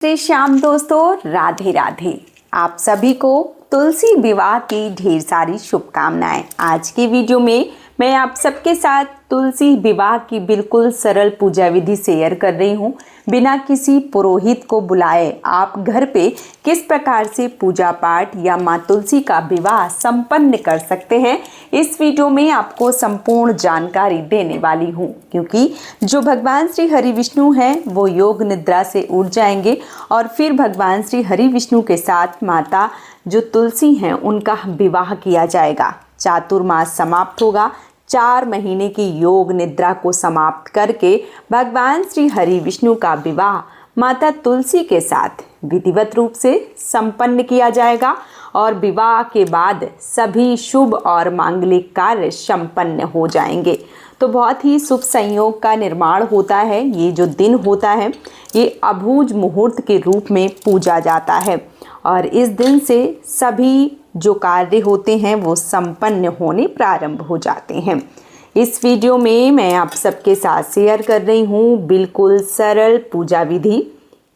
श्री श्याम दोस्तों, राधे राधे। आप सभी को तुलसी विवाह की ढेर सारी शुभकामनाएं। आज की वीडियो में मैं आप सबके साथ तुलसी विवाह की बिल्कुल सरल पूजा विधि शेयर कर रही हूं। बिना किसी पुरोहित को बुलाए आप घर पे किस प्रकार से पूजा पाठ या माँ तुलसी का विवाह संपन्न कर सकते हैं, इस वीडियो में आपको संपूर्ण जानकारी देने वाली हूं। क्योंकि जो भगवान श्री हरि विष्णु हैं वो योग निद्रा से उठ जाएंगे और फिर भगवान श्री हरि विष्णु के साथ माता जो तुलसी हैं उनका विवाह किया जाएगा। चातुर्मास समाप्त होगा। 4 महीने की योग निद्रा को समाप्त करके भगवान श्री हरि विष्णु का विवाह माता तुलसी के साथ विधिवत रूप से संपन्न किया जाएगा और विवाह के बाद सभी शुभ और मांगलिक कार्य संपन्न हो जाएंगे। तो बहुत ही शुभ संयोग का निर्माण होता है। ये जो दिन होता है ये अभूज मुहूर्त के रूप में पूजा जाता है और इस दिन से सभी जो कार्य होते हैं वो संपन्न होने प्रारंभ हो जाते हैं। इस वीडियो में मैं आप सबके साथ शेयर कर रही हूँ बिल्कुल सरल पूजा विधि।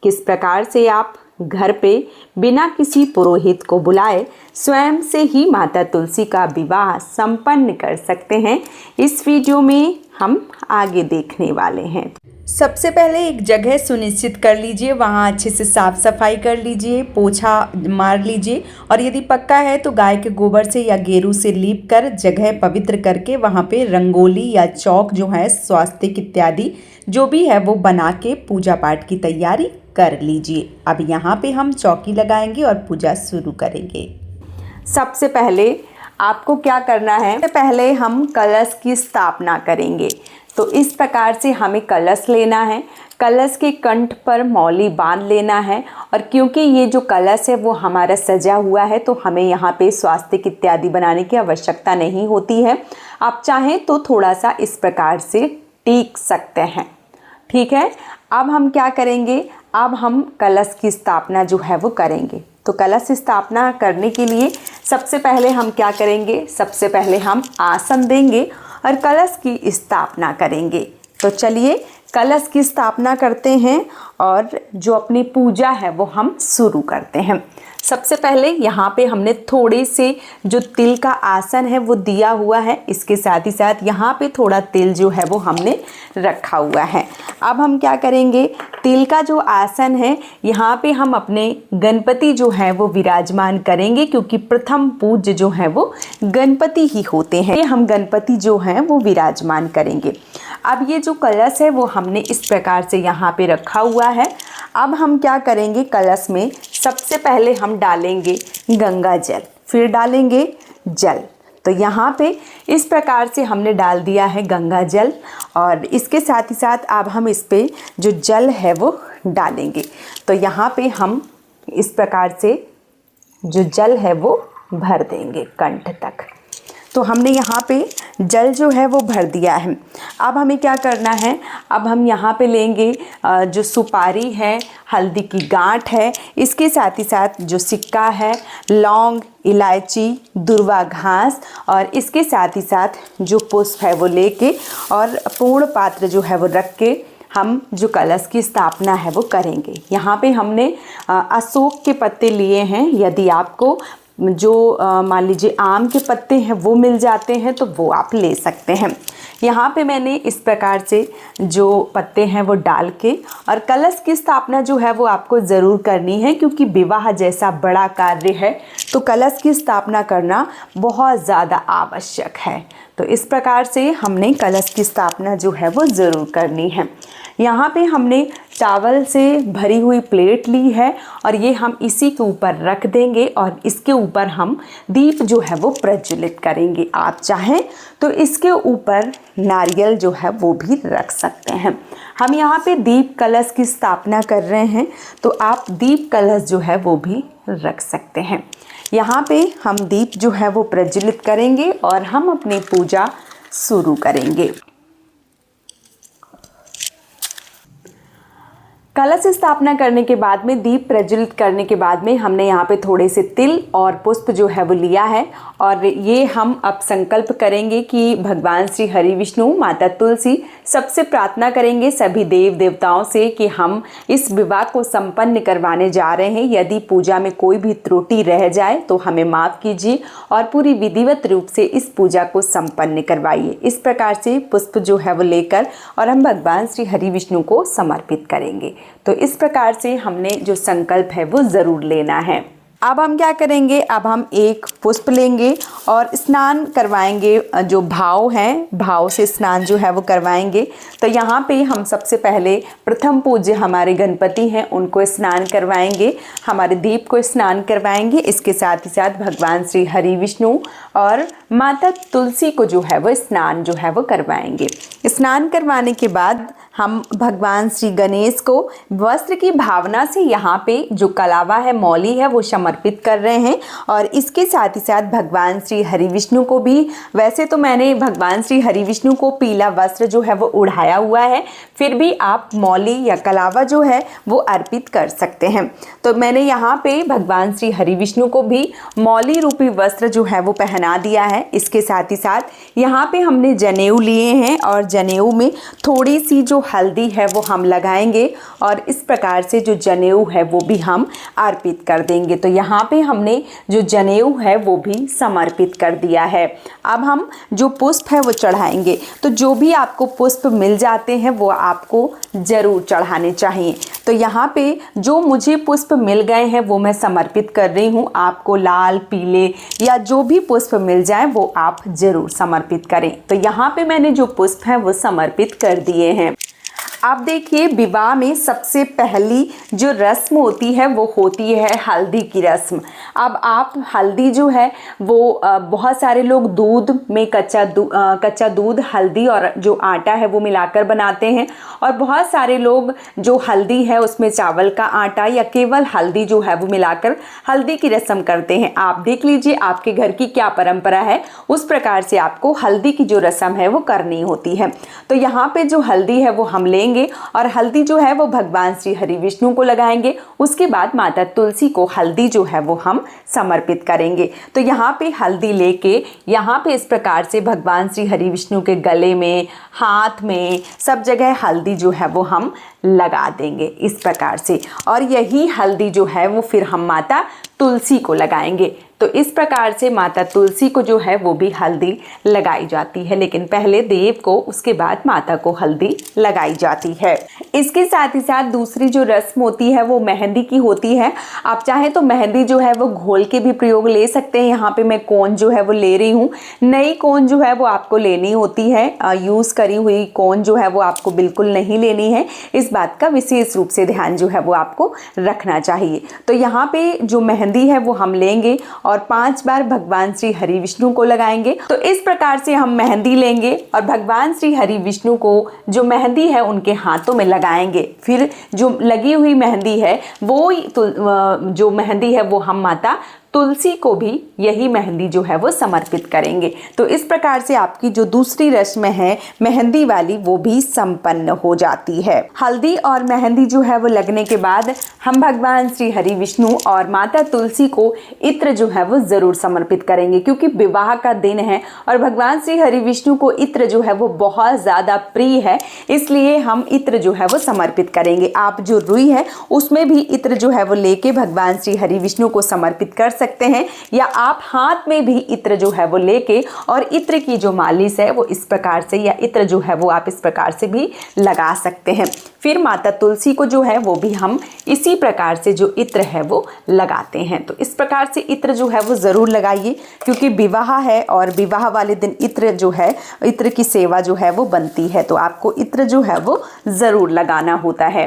किस प्रकार से आप घर पे बिना किसी पुरोहित को बुलाए स्वयं से ही माता तुलसी का विवाह संपन्न कर सकते हैं, इस वीडियो में हम आगे देखने वाले हैं। सबसे पहले एक जगह सुनिश्चित कर लीजिए, वहाँ अच्छे से साफ सफाई कर लीजिए, पोछा मार लीजिए और यदि पक्का है तो गाय के गोबर से या गेरू से लीप कर जगह पवित्र करके वहाँ पे रंगोली या चौक जो है स्वास्तिक इत्यादि जो भी है वो बना के पूजा पाठ की तैयारी कर लीजिए। अब यहाँ पे हम चौकी लगाएंगे और पूजा शुरू करेंगे। सबसे पहले आपको क्या करना है, पहले हम कलश की स्थापना करेंगे। तो इस प्रकार से हमें कलश लेना है, कलश के कंठ पर मौली बांध लेना है और क्योंकि ये जो कलश है वो हमारा सजा हुआ है तो हमें यहाँ पे स्वास्तिक इत्यादि बनाने की आवश्यकता नहीं होती है। आप चाहें तो थोड़ा सा इस प्रकार से टीक सकते हैं, ठीक है। अब हम क्या करेंगे, अब हम कलश की स्थापना जो है वो करेंगे। तो कलश स्थापना करने के लिए सबसे पहले हम क्या करेंगे, सबसे पहले हम आसन देंगे और कलश की स्थापना करेंगे। तो चलिए कलश की स्थापना करते हैं और जो अपनी पूजा है वो हम शुरू करते हैं। सबसे पहले यहाँ पे हमने थोड़े से जो तिल का आसन है वो दिया हुआ है, इसके साथ ही साथ यहाँ पे थोड़ा तिल जो है वो हमने रखा हुआ है। अब हम क्या करेंगे, तिल का जो आसन है यहाँ पे हम अपने गणपति जो है वो विराजमान करेंगे क्योंकि प्रथम पूज्य जो है वो गणपति ही होते हैं। हम गणपति जो हैं वो विराजमान करेंगे। अब ये जो कलश है वो हमने इस प्रकार से यहाँ पे रखा हुआ है। अब हम क्या करेंगे, कलश में सबसे पहले हम डालेंगे गंगा जल, फिर डालेंगे जल। तो यहाँ पे इस प्रकार से हमने डाल दिया है गंगा जल और इसके साथ ही साथ अब हम इस पे जो जल है वो डालेंगे। तो यहाँ पे हम इस प्रकार से जो जल है वो भर देंगे कंठ तक। तो हमने यहाँ पे जल जो है वो भर दिया है। अब हमें क्या करना है, अब हम यहाँ पे लेंगे जो सुपारी है, हल्दी की गांठ है, इसके साथ ही साथ जो सिक्का है, लौंग, इलायची, दुर्वा घास और इसके साथ ही साथ जो पुष्प है वो लेके और पूर्ण पात्र जो है वो रख के हम जो कलश की स्थापना है वो करेंगे। यहाँ पे हमने अशोक के पत्ते लिए हैं। यदि आपको जो मान लीजिए आम के पत्ते हैं वो मिल जाते हैं तो वो आप ले सकते हैं। यहाँ पे मैंने इस प्रकार से जो पत्ते हैं वो डाल के और कलश की स्थापना जो है वो आपको ज़रूर करनी है क्योंकि विवाह जैसा बड़ा कार्य है तो कलश की स्थापना करना बहुत ज़्यादा आवश्यक है। तो इस प्रकार से हमने कलश की स्थापना जो है वो ज़रूर करनी है। यहाँ पे हमने चावल से भरी हुई प्लेट ली है और ये हम इसी के ऊपर रख देंगे और इसके ऊपर हम दीप जो है वो प्रज्वलित करेंगे। आप चाहें तो इसके ऊपर नारियल जो है वो भी रख सकते हैं। हम यहाँ पे दीप कलश की स्थापना कर रहे हैं तो आप दीप कलश जो है वो भी रख सकते हैं। यहाँ पे हम दीप जो है वो प्रज्वलित करेंगे और हम अपनी पूजा शुरू करेंगे। कलश स्थापना करने के बाद में, दीप प्रज्वलित करने के बाद में हमने यहाँ पे थोड़े से तिल और पुष्प जो है वो लिया है और ये हम अब संकल्प करेंगे कि भगवान श्री हरि विष्णु, माता तुलसी, सबसे प्रार्थना करेंगे सभी देव देवताओं से कि हम इस विवाह को संपन्न करवाने जा रहे हैं। यदि पूजा में कोई भी त्रुटि रह जाए तो हमें माफ़ कीजिए और पूरी विधिवत रूप से इस पूजा को संपन्न करवाइए। इस प्रकार से पुष्प जो है वो लेकर और हम भगवान श्री हरि विष्णु को समर्पित करेंगे। तो इस प्रकार से हमने जो संकल्प है वो ज़रूर लेना है। अब हम क्या करेंगे, अब हम एक पुष्प लेंगे और स्नान करवाएंगे। जो भाव हैं, भाव से स्नान जो है वो करवाएंगे। तो यहाँ पे हम सबसे पहले प्रथम पूज्य हमारे गणपति हैं उनको स्नान करवाएंगे, हमारे दीप को स्नान करवाएंगे। इसके साथ ही साथ भगवान श्री हरि विष्णु और माता तुलसी को जो है वो स्नान जो है वो करवाएंगे। स्नान करवाने के बाद हम भगवान श्री गणेश को वस्त्र की भावना से यहाँ पे जो कलावा है, मौली है, वो समर्पित कर रहे हैं। और इसके साथ ही साथ भगवान श्री हरि विष्णु को भी, वैसे तो मैंने भगवान श्री हरि विष्णु को पीला वस्त्र जो है वो उड़ाया हुआ है, फिर भी आप मौली या कलावा जो है वो अर्पित कर सकते हैं। तो मैंने यहाँ पे भगवान श्री हरि विष्णु को भी मौली रूपी वस्त्र जो है वो पहना दिया है। इसके साथ ही साथ यहाँ पे हमने जनेऊ लिए हैं और जनेऊ में थोड़ी सी जो हल्दी है वो हम लगाएंगे और इस प्रकार से जो जनेऊ है वो भी हम अर्पित कर देंगे। तो यहाँ पे हमने जो जनेऊ है वो भी समर्पित कर दिया है। अब हम जो पुष्प है वो चढ़ाएंगे। तो जो भी आपको पुष्प मिल जाते हैं वो आपको ज़रूर चढ़ाने चाहिए। तो यहाँ पे जो मुझे पुष्प मिल गए हैं वो मैं समर्पित कर रही हूँ। आपको लाल, पीले या जो भी पुष्प मिल जाए वो आप ज़रूर समर्पित करें। तो यहाँ पे मैंने जो पुष्प हैं वो समर्पित कर दिए हैं। अब देखिए, विवाह में सबसे पहली जो रस्म होती है वो होती है हल्दी की रस्म। अब आप हल्दी जो है वो बहुत सारे लोग दूध में कच्चा दूध, हल्दी और जो आटा है वो मिलाकर बनाते हैं और बहुत सारे लोग जो हल्दी है उसमें चावल का आटा या केवल हल्दी जो है वो मिलाकर हल्दी की रस्म करते हैं। आप देख लीजिए आपके घर की क्या परंपरा है, उस प्रकार से आपको हल्दी की जो रस्म है वो करनी होती है। तो यहाँ पे जो हल्दी है वो हम लेंगे और हल्दी जो है वो भगवान श्री हरि विष्णु को लगाएंगे। उसके बाद माता तुलसी को हल्दी जो है वो हम समर्पित करेंगे। तो यहाँ पे हल्दी लेके यहाँ पे इस प्रकार से भगवान श्री हरि विष्णु के गले में, हाथ में, सब जगह हल्दी जो है वो हम लगा देंगे इस प्रकार से। और यही हल्दी जो है वो फिर हम माता तुलसी को लगाएंगे। तो इस प्रकार से माता तुलसी को जो है वो भी हल्दी लगाई जाती है, लेकिन पहले देव को, उसके बाद माता को हल्दी लगाई जाती है। इसके साथ ही साथ दूसरी जो रस्म होती है वो मेहंदी की होती है। आप चाहें तो मेहंदी जो है वो घोल के भी प्रयोग ले सकते हैं। यहाँ पे मैं कोन जो है वो ले रही हूँ। नई कोन जो है वो आपको लेनी होती है, यूज़ करी हुई कोन जो है वो आपको बिल्कुल नहीं लेनी है। इस बात का विशेष रूप से ध्यान जो है वो आपको रखना चाहिए। तो यहाँ पे जो मेहंदी है वो हम लेंगे और 5 बार भगवान श्री हरि विष्णु को लगाएंगे। तो इस प्रकार से हम मेहंदी लेंगे और भगवान श्री हरि विष्णु को जो मेहंदी है उनके हाथों में लगाएंगे। फिर जो लगी हुई मेहंदी है वो जो मेहंदी है वो हम माता तुलसी को भी यही मेहंदी जो है वो समर्पित करेंगे। तो इस प्रकार से आपकी जो दूसरी रस्म है मेहंदी वाली वो भी संपन्न हो जाती है। हल्दी और मेहंदी जो है वो लगने के बाद हम भगवान श्री हरि विष्णु और माता तुलसी को इत्र जो है वो ज़रूर समर्पित करेंगे, क्योंकि विवाह का दिन है और भगवान श्री हरि विष्णु को इत्र जो है वो बहुत ज़्यादा प्रिय है, इसलिए हम इत्र जो है वो समर्पित करेंगे। आप जो रुई है उसमें भी इत्र जो है वो लेके भगवान श्री हरि विष्णु को समर्पित कर सकते हैं, या आप हाथ में भी इत्र जो है वो लेके और इत्र की जो मालिश है वो इस प्रकार से, या इत्र जो है वो आप इस प्रकार से भी लगा सकते हैं। फिर माता तुलसी को जो है वो भी हम इसी प्रकार से जो इत्र है वो लगाते हैं। तो इस प्रकार से इत्र जो है वो ज़रूर लगाइए, क्योंकि विवाह है और विवाह वाले दिन इत्र जो है, इत्र की सेवा जो है वो बनती है। तो आपको इत्र जो है वो ज़रूर लगाना होता है।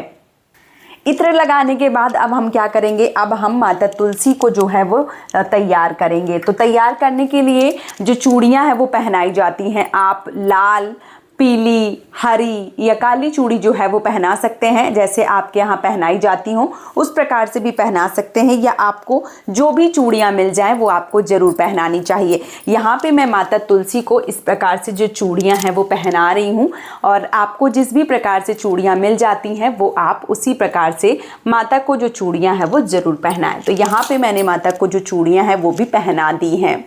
इत्र लगाने के बाद अब हम क्या करेंगे, अब हम माता तुलसी को जो है वो तैयार करेंगे। तो तैयार करने के लिए जो चूड़ियां हैं वो पहनाई जाती हैं। आप लाल, पीली, हरी या काली चूड़ी जो है वो पहना सकते हैं, जैसे आपके यहाँ पहनाई जाती हो उस प्रकार से भी पहना सकते हैं, या आपको जो भी चूड़ियाँ मिल जाएं वो आपको ज़रूर पहनानी चाहिए। यहाँ पे मैं माता तुलसी को इस प्रकार से जो चूड़ियाँ हैं वो पहना रही हूँ, और आपको जिस भी प्रकार से चूड़ियाँ मिल जाती हैं वो आप उसी प्रकार से माता को जो चूड़ियाँ हैं वो ज़रूर पहनाएं। तो यहाँ पर मैंने माता को जो चूड़ियाँ हैं वो भी पहना दी हैं।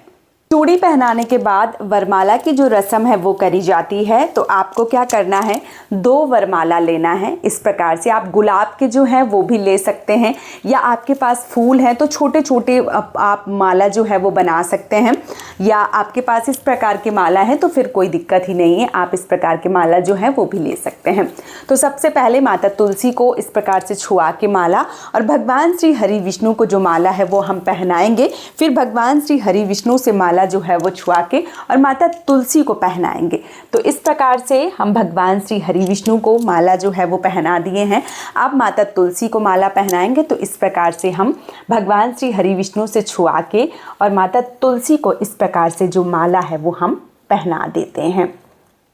चूड़ी पहनाने के बाद वरमाला की जो रस्म है वो करी जाती है। तो आपको क्या करना है, 2 वरमाला लेना है। इस प्रकार से आप गुलाब के जो है वो भी ले सकते हैं, या आपके पास फूल हैं तो छोटे छोटे आप माला जो है वो बना सकते हैं, या आपके पास इस प्रकार की माला है तो फिर कोई दिक्कत ही नहीं है, आप इस प्रकार की माला जो है वो भी ले सकते हैं। तो सबसे पहले माता तुलसी को इस प्रकार से छुआ के माला, और भगवान श्री हरि विष्णु को जो माला है वो हम पहनाएंगे। फिर भगवान श्री हरि विष्णु से माला जो है वो छुआ के और माता तुलसी को पहनाएंगे। तो इस प्रकार से हम भगवान श्री हरि विष्णु को माला जो है वो पहना दिए हैं। अब माता तुलसी को माला पहनाएंगे। तो इस प्रकार से हम भगवान श्री हरि विष्णु से छुआ के और माता तुलसी को इस प्रकार से जो माला है वो हम पहना देते हैं,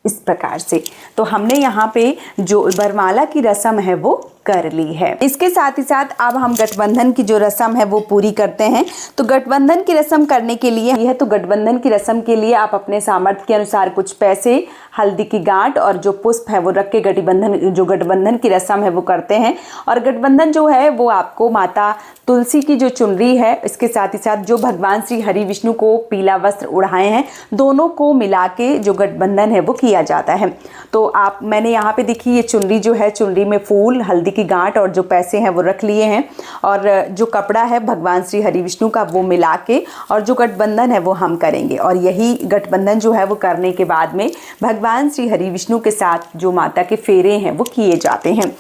इस प्रकार से। तो हमने यहाँ पे जो वरमाला की रस्म है वो कर ली है। इसके साथ ही साथ अब हम गठबंधन की जो रस्म है वो पूरी करते हैं। तो गठबंधन की रस्म करने के लिए यह, तो गठबंधन की रस्म के लिए आप अपने सामर्थ्य के अनुसार कुछ पैसे, हल्दी की गांठ और जो पुष्प है वो रख के गठबंधन की रस्म है वो करते हैं। और गठबंधन जो है वो आपको माता तुलसी की जो चुनरी है, इसके साथ ही साथ जो भगवान श्री हरि विष्णु को पीला वस्त्र उड़ाए हैं, दोनों को मिला के जो गठबंधन है वो किया जाता है। तो मैंने यहाँ पे देखिए, ये चुनरी जो है, चुनरी में फूल, हल्दी की गांठ और जो पैसे हैं वो रख लिए हैं, और जो कपड़ा है भगवान श्री हरि विष्णु का वो मिला के और जो गठबंधन है वो हम करेंगे। और यही गठबंधन जो है वो करने के बाद में भगवान श्री हरि विष्णु के साथ जो माता के फेरे हैं वो किए जाते हैं।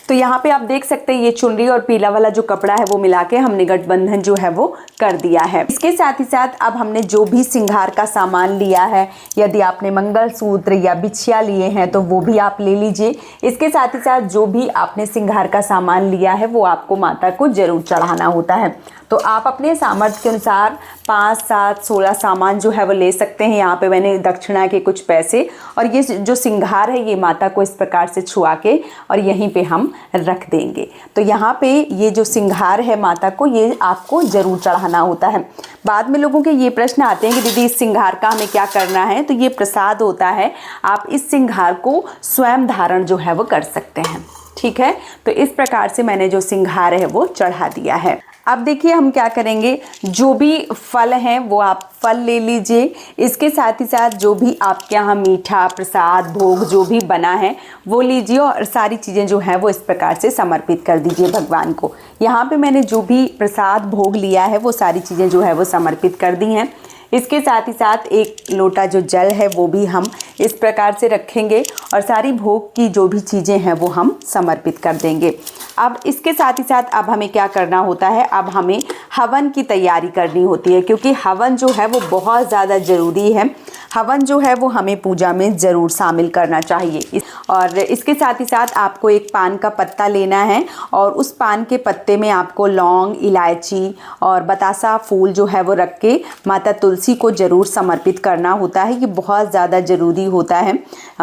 तो यहाँ पे आप देख सकते हैं, ये चुनरी और पीला वाला जो कपड़ा है वो मिला के हमने गठबंधन जो है वो कर दिया है। इसके साथ ही साथ अब हमने जो भी श्रृंगार का सामान लिया है, यदि आपने मंगलसूत्र या बिछिया लिए हैं तो वो भी आप ले लीजिए। इसके साथ ही साथ जो भी आपने श्रृंगार का सामान लिया है वो आपको माता को जरूर चढ़ाना होता है। तो आप अपने सामर्थ्य के अनुसार 5, 7, 16 सामान जो है वो ले सकते हैं। यहाँ पे मैंने दक्षिणा के कुछ पैसे और ये जो श्रृंगार है ये माता को इस प्रकार से छुआ के और यहीं पे हम रख देंगे। तो यहाँ पे ये जो श्रृंगार है माता को, ये आपको ज़रूर चढ़ाना होता है। बाद में लोगों के ये प्रश्न आते हैं कि दीदी इस श्रृंगार का हमें क्या करना है। तो ये प्रसाद होता है, आप इस श्रृंगार को स्वयं धारण जो है वो कर सकते हैं। ठीक है, तो इस प्रकार से मैंने जो श्रृंगार है वो चढ़ा दिया है। अब देखिए हम क्या करेंगे, जो भी फल हैं वो आप फल ले लीजिए। इसके साथ ही साथ जो भी आपके यहाँ मीठा प्रसाद भोग जो भी बना है वो लीजिए और सारी चीज़ें जो है वो इस प्रकार से समर्पित कर दीजिए भगवान को। यहाँ पे मैंने जो भी प्रसाद भोग लिया है वो सारी चीज़ें जो है वो समर्पित कर दी हैं। इसके साथ ही साथ एक लोटा जो जल है वो भी हम इस प्रकार से रखेंगे और सारी भोग की जो भी चीज़ें हैं वो हम समर्पित कर देंगे। अब इसके साथ ही साथ अब हमें क्या करना होता है, अब हमें हवन की तैयारी करनी होती है, क्योंकि हवन जो है वो बहुत ज़्यादा ज़रूरी है। हवन जो है वो हमें पूजा में ज़रूर शामिल करना चाहिए। और इसके साथ ही साथ आपको एक पान का पत्ता लेना है और उस पान के पत्ते में आपको लौंग, इलायची और बतासा फूल जो है वो रख के माता तुलसी को ज़रूर समर्पित करना होता है। ये बहुत ज़्यादा ज़रूरी होता है।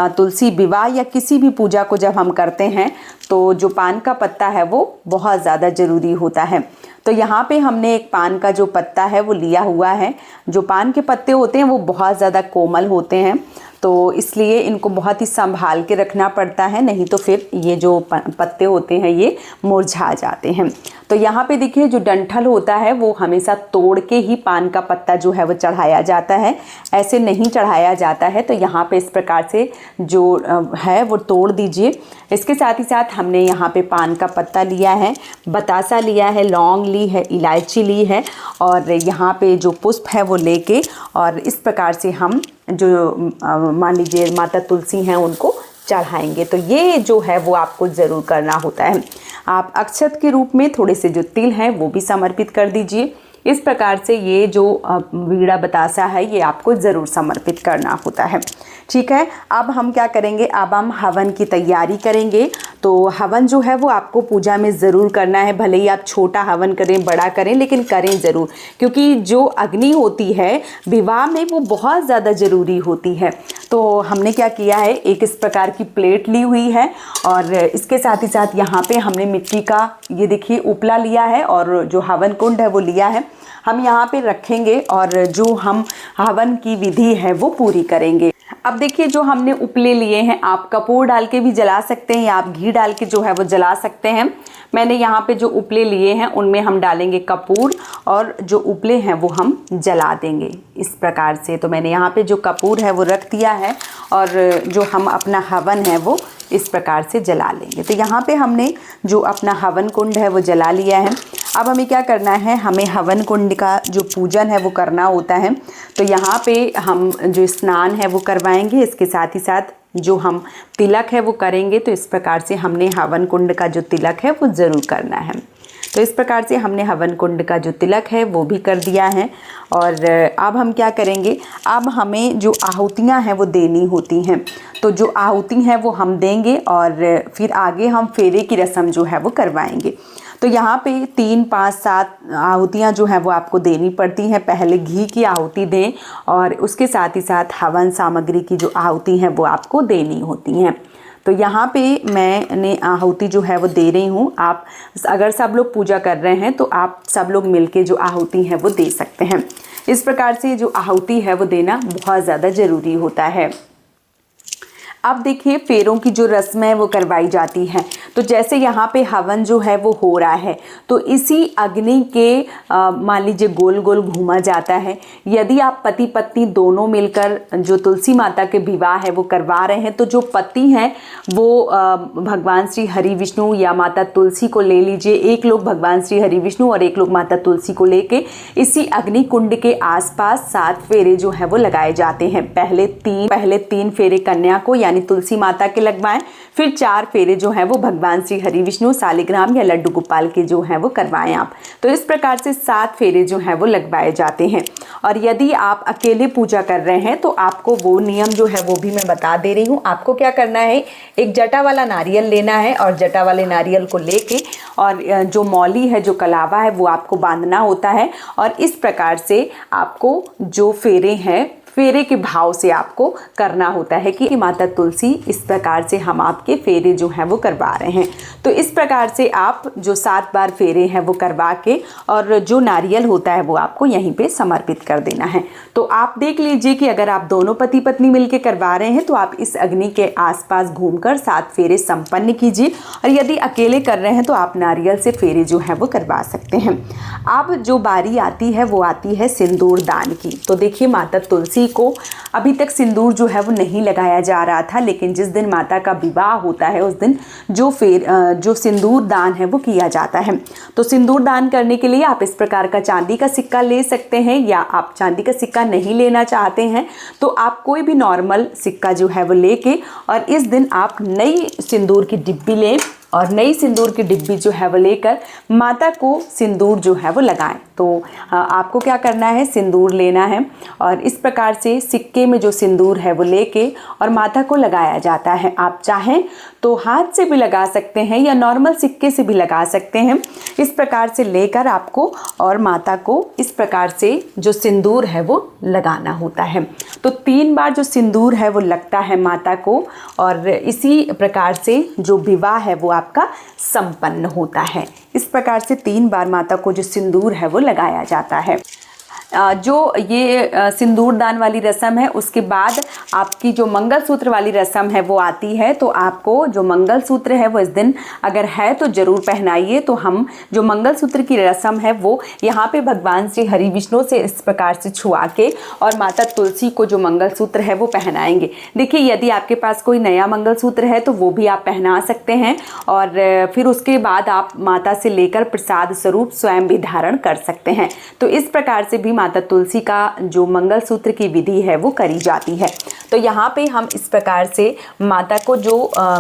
तुलसी विवाह या किसी भी पूजा को जब हम करते हैं तो जो पान का पत्ता है वो बहुत ज़्यादा ज़रूरी होता है। तो यहाँ पे हमने एक पान का जो पत्ता है वो लिया हुआ है। जो पान के पत्ते होते हैं वो बहुत ज़्यादा कोमल होते हैं, तो इसलिए इनको बहुत ही संभाल के रखना पड़ता है, नहीं तो फिर ये जो पत्ते होते हैं ये मुरझा जाते हैं। तो यहाँ पे देखिए जो डंठल होता है वो हमेशा तोड़ के ही पान का पत्ता जो है वो चढ़ाया जाता है, ऐसे नहीं चढ़ाया जाता है। तो यहाँ पे इस प्रकार से जो है वो तोड़ दीजिए। इसके साथ ही साथ हमने यहाँ पे पान का पत्ता लिया है, बतासा लिया है, लौंग ली है, इलायची ली है और यहाँ पे जो पुष्प है वो लेके और इस प्रकार से हम जो मान लीजिए माता तुलसी हैं उनको चढ़ाएंगे। तो ये जो है वो आपको ज़रूर करना होता है। आप अक्षत के रूप में थोड़े से जो तिल हैं वो भी समर्पित कर दीजिए। इस प्रकार से ये जो वीड़ा बतासा है ये आपको ज़रूर समर्पित करना होता है। ठीक है, अब हम क्या करेंगे, अब हम हवन की तैयारी करेंगे। तो हवन जो है वो आपको पूजा में ज़रूर करना है, भले ही आप छोटा हवन करें बड़ा करें, लेकिन करें ज़रूर, क्योंकि जो अग्नि होती है विवाह में वो बहुत ज़्यादा ज़रूरी होती है। तो हमने क्या किया है, एक इस प्रकार की प्लेट ली हुई है और इसके साथ ही साथ यहाँ पे हमने मिट्टी का ये देखिए उपला लिया है और जो हवन कुंड है वो लिया है। हम यहाँ पे रखेंगे और जो हम हवन की विधि है वो पूरी करेंगे। अब देखिए जो हमने उपले लिए हैं, आप कपूर डाल के भी जला सकते हैं या आप घी डाल के जो है वो जला सकते हैं। मैंने यहाँ पे जो उपले लिए हैं उनमें हम डालेंगे कपूर और जो उपले हैं वो हम जला देंगे इस प्रकार से। तो मैंने यहाँ पे जो कपूर है वो रख दिया है और जो हम अपना हवन है वो इस प्रकार से जला लेंगे। तो यहाँ पे हमने जो अपना हवन कुंड है वो जला लिया है। अब हमें क्या करना है, हमें हवन कुंड का जो पूजन है वो करना होता है। तो यहाँ पे हम जो स्नान है वो करवाएंगे, इसके साथ ही साथ जो हम तिलक है वो करेंगे। तो इस प्रकार से हमने हवन कुंड का जो तिलक है वो ज़रूर करना है। तो इस प्रकार से हमने हवन कुंड का जो तिलक है वो भी कर दिया है। और अब हम क्या करेंगे, अब हमें जो आहुतियाँ हैं वो देनी होती हैं। तो जो आहुति हैं वो हम देंगे और फिर आगे हम फेरे की रस्म जो है वो करवाएंगे। तो यहाँ पे 3, 5, 7 आहुतियाँ जो हैं वो आपको देनी पड़ती हैं। पहले घी की आहुति दें और उसके साथ ही साथ हवन सामग्री की जो आहुति हैं वो आपको देनी होती हैं। तो यहाँ पे मैंने आहुति जो है वो दे रही हूँ। आप अगर सब लोग पूजा कर रहे हैं तो आप सब लोग मिलके जो आहुति है वो दे सकते हैं। इस प्रकार से जो आहुति है वो देना बहुत ज़्यादा ज़रूरी होता है। अब देखिए फेरों की जो रस्म है वो करवाई जाती है। तो जैसे यहाँ पे हवन जो है वो हो रहा है तो इसी अग्नि के मान लीजिए गोल गोल घूमा जाता है। यदि आप पति पत्नी दोनों मिलकर जो तुलसी माता के विवाह है वो करवा रहे हैं तो जो पति हैं वो भगवान श्री हरि विष्णु या माता तुलसी को ले लीजिए। एक लोग भगवान श्री हरि विष्णु और एक लोग माता तुलसी को लेके इसी अग्नि कुंड के आसपास 7 फेरे जो है वो लगाए जाते हैं। पहले तीन फेरे कन्या को यानी तुलसी माता के लगवाएं, फिर 4 फेरे जो हैं वो भगवान श्री हरि विष्णु, सालिग्राम या लड्डू गोपाल के जो हैं वो करवाएं आप। तो इस प्रकार से 7 फेरे जो हैं वो लगवाए जाते हैं। और यदि आप अकेले पूजा कर रहे हैं तो आपको वो नियम जो है वो भी मैं बता दे रही हूँ। आपको क्या करना है, एक जटा वाला नारियल लेना है और जटा वाले नारियल को लेके और जो मौली है, जो कलावा है वो आपको बांधना होता है। और इस प्रकार से आपको जो फेरे हैं फेरे के भाव से आपको करना होता है कि माता तुलसी इस प्रकार से हम आपके फेरे जो हैं वो करवा रहे हैं। तो इस प्रकार से आप जो 7 बार फेरे हैं वो करवा के और जो नारियल होता है वो आपको यहीं पे समर्पित कर देना है। तो आप देख लीजिए कि अगर आप दोनों पति पत्नी मिलके करवा रहे हैं तो आप इस अग्नि के आसपास घूमकर 7 फेरे संपन्न कीजिए। और यदि अकेले कर रहे हैं तो आप नारियल से फेरे जो है वो करवा सकते हैं। अब जो बारी आती है वो आती है सिंदूर दान की। तो देखिए माता तुलसी को अभी तक सिंदूर जो है वो नहीं लगाया जा रहा था, लेकिन जिस दिन माता का विवाह होता है उस दिन जो सिंदूर दान है वो किया जाता है। तो सिंदूर दान करने के लिए आप इस प्रकार का चांदी का सिक्का ले सकते हैं, या आप चांदी का सिक्का नहीं लेना चाहते हैं तो आप कोई भी नॉर्मल सिक्का जो है वो लेके और इस दिन आप नई सिंदूर की डिब्बी लें और नई सिंदूर की डिब्बी जो है वो लेकर माता को सिंदूर जो है वो लगाएं। तो आपको क्या करना है, सिंदूर लेना है और इस प्रकार से सिक्के में जो सिंदूर है वो लेके और माता को लगाया जाता है। आप चाहें तो हाथ से भी लगा सकते हैं या नॉर्मल सिक्के से भी लगा सकते हैं। इस प्रकार से लेकर आपको और माता को इस प्रकार से जो सिंदूर है वो लगाना होता है। तो 3 बार जो सिंदूर है वो लगता है माता को और इसी प्रकार से जो विवाह है वो आपका संपन्न होता है। इस प्रकार से 3 बार माता को जो सिंदूर है वो लगाया जाता है। जो ये सिंदूर दान वाली रस्म है उसके बाद आपकी जो मंगलसूत्र वाली रस्म है वो आती है। तो आपको जो मंगलसूत्र है वो इस दिन अगर है तो ज़रूर पहनाइए। तो हम जो मंगलसूत्र की रस्म है वो यहाँ पे भगवान श्री हरि विष्णु से इस प्रकार से छुआ के और माता तुलसी को जो मंगलसूत्र है वो पहनाएंगे। देखिए यदि आपके पास कोई नया मंगलसूत्र है तो वो भी आप पहना सकते हैं और फिर उसके बाद आप माता से लेकर प्रसाद स्वरूप स्वयं भी धारण कर सकते हैं। तो इस प्रकार से भी माता तुलसी का जो मंगलसूत्र की विधि है वो करी जाती है। तो यहाँ पे हम इस प्रकार से माता को जो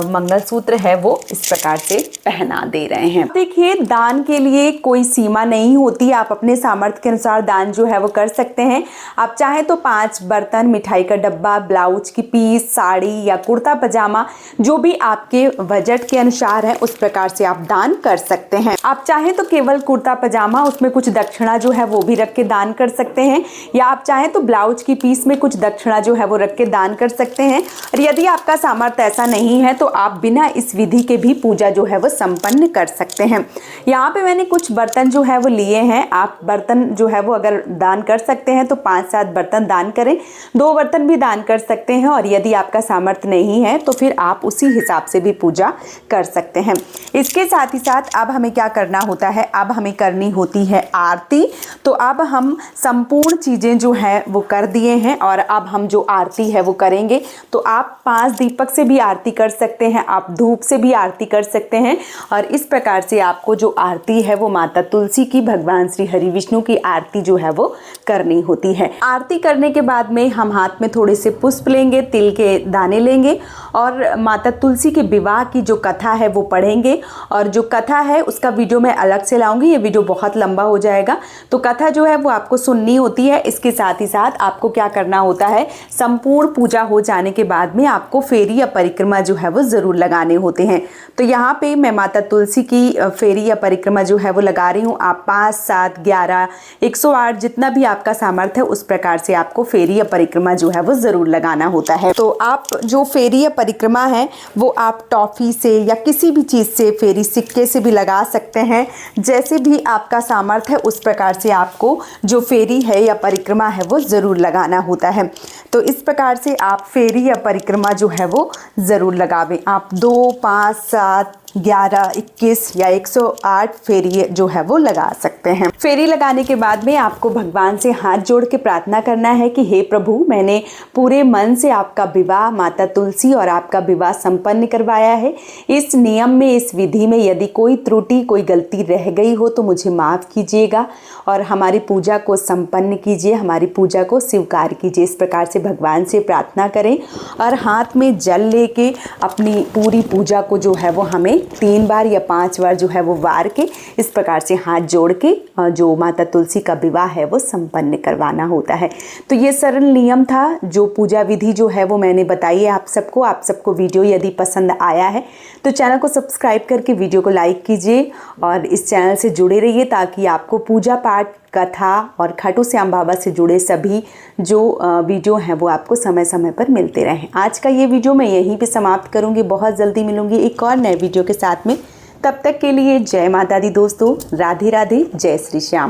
मंगलसूत्र है वो इस प्रकार से पहना दे रहे हैं। देखिए, दान के लिए कोई सीमा नहीं होती, आप अपने सामर्थ्य के अनुसार दान जो है वो कर सकते हैं। आप चाहें तो 5 बर्तन, मिठाई का डब्बा, ब्लाउज की पीस, साड़ी या कुर्ता पजामा, जो भी आपके बजट के अनुसार है उस प्रकार से आप दान कर सकते हैं। आप चाहें तो केवल कुर्ता पजामा, उसमें कुछ दक्षिणा जो है वो भी रख के दान कर सकते हैं, या आप चाहें तो ब्लाउज की पीस में कुछ दक्षिणा जो है वो रख के दान कर सकते हैं। और यदि आपका सामर्थ्य ऐसा नहीं है तो आप बिना इस विधि के भी पूजा जो है वो संपन्न कर सकते हैं। यहाँ पे मैंने कुछ बर्तन जो है वो लिए हैं। आप बर्तन जो है वो अगर दान कर सकते हैं तो 5-7 बर्तन दान करें, 2 बर्तन भी दान कर सकते हैं। और यदि आपका सामर्थ्य नहीं है तो फिर आप उसी हिसाब से भी पूजा कर सकते हैं। इसके साथ ही साथ अब हमें क्या करना होता है, अब हमें करनी होती है आरती। तो अब हम संपूर्ण चीज़ें जो है वो कर दिए हैं और अब हम जो आरती है वो करेंगे। तो आप 5 दीपक से भी आरती कर सकते हैं, आप धूप से भी आरती कर सकते हैं। और इस प्रकार से आपको जो आरती है वो माता तुलसी की, भगवान श्री हरि विष्णु की आरती जो है वो करनी होती है। आरती करने के बाद में हम हाथ में थोड़े से पुष्प लेंगे, तिल के दाने लेंगे और माता तुलसी के विवाह की जो कथा है वो पढ़ेंगे। और जो कथा है उसका वीडियो मैं अलग से लाऊंगी, ये वीडियो बहुत लंबा हो जाएगा। तो कथा जो है वो आपको सुननी होती है। इसके साथ ही साथ आपको क्या करना होता है, संपूर्ण पूजा हो जाने के बाद में आपको फेरी या परिक्रमा जो है वो ज़रूर लगाने होते हैं। तो यहाँ पे मैं माता तुलसी की फेरी या परिक्रमा जो है वो लगा रही हूँ। आप 5, 7, 11, 108 जितना भी आपका सामर्थ्य है उस प्रकार से आपको फेरी या परिक्रमा जो है वो ज़रूर लगाना होता है। तो आप जो फेरी या परिक्रमा है वो आप टॉफ़ी से या किसी भी चीज़ से, फेरी सिक्के से भी लगा सकते हैं। जैसे भी आपका सामर्थ्य है उस प्रकार से आपको जो फेरी है या परिक्रमा है वो ज़रूर लगाना होता है। तो इस प्रकार से आप फेरी या परिक्रमा जो है वो ज़रूर लगावें। आप 2, 5, 7, 11, 21 या 108 फेरी जो है वो लगा सकते हैं। फेरी लगाने के बाद में आपको भगवान से हाथ जोड़ के प्रार्थना करना है कि हे प्रभु, मैंने पूरे मन से आपका विवाह माता तुलसी और आपका विवाह संपन्न करवाया है। इस नियम में, इस विधि में यदि कोई त्रुटि, कोई गलती रह गई हो तो मुझे माफ़ कीजिएगा और हमारी पूजा को संपन्न कीजिए, हमारी पूजा को स्वीकार कीजिए। इस प्रकार से भगवान से प्रार्थना करें और हाथ में जल लेके अपनी पूरी पूजा को जो है वो हमें 3 बार या 5 बार जो है वो वार के इस प्रकार से हाथ जोड़ के जो माता तुलसी का विवाह है वो संपन्न करवाना होता है। तो ये सरल नियम था, जो पूजा विधि जो है वो मैंने बताई है आप सबको वीडियो यदि पसंद आया है तो चैनल को सब्सक्राइब करके वीडियो को लाइक कीजिए और इस चैनल से जुड़े रहिए ताकि आपको पूजा पाठ, कथा और खाटू श्याम बाबा से जुड़े सभी जो वीडियो हैं वो आपको समय समय पर मिलते रहें। आज का ये वीडियो मैं यहीं पे समाप्त करूँगी। बहुत जल्दी मिलूँगी एक और नए वीडियो के साथ में। तब तक के लिए जय माता दी दोस्तों। राधे राधे, जय श्री श्याम।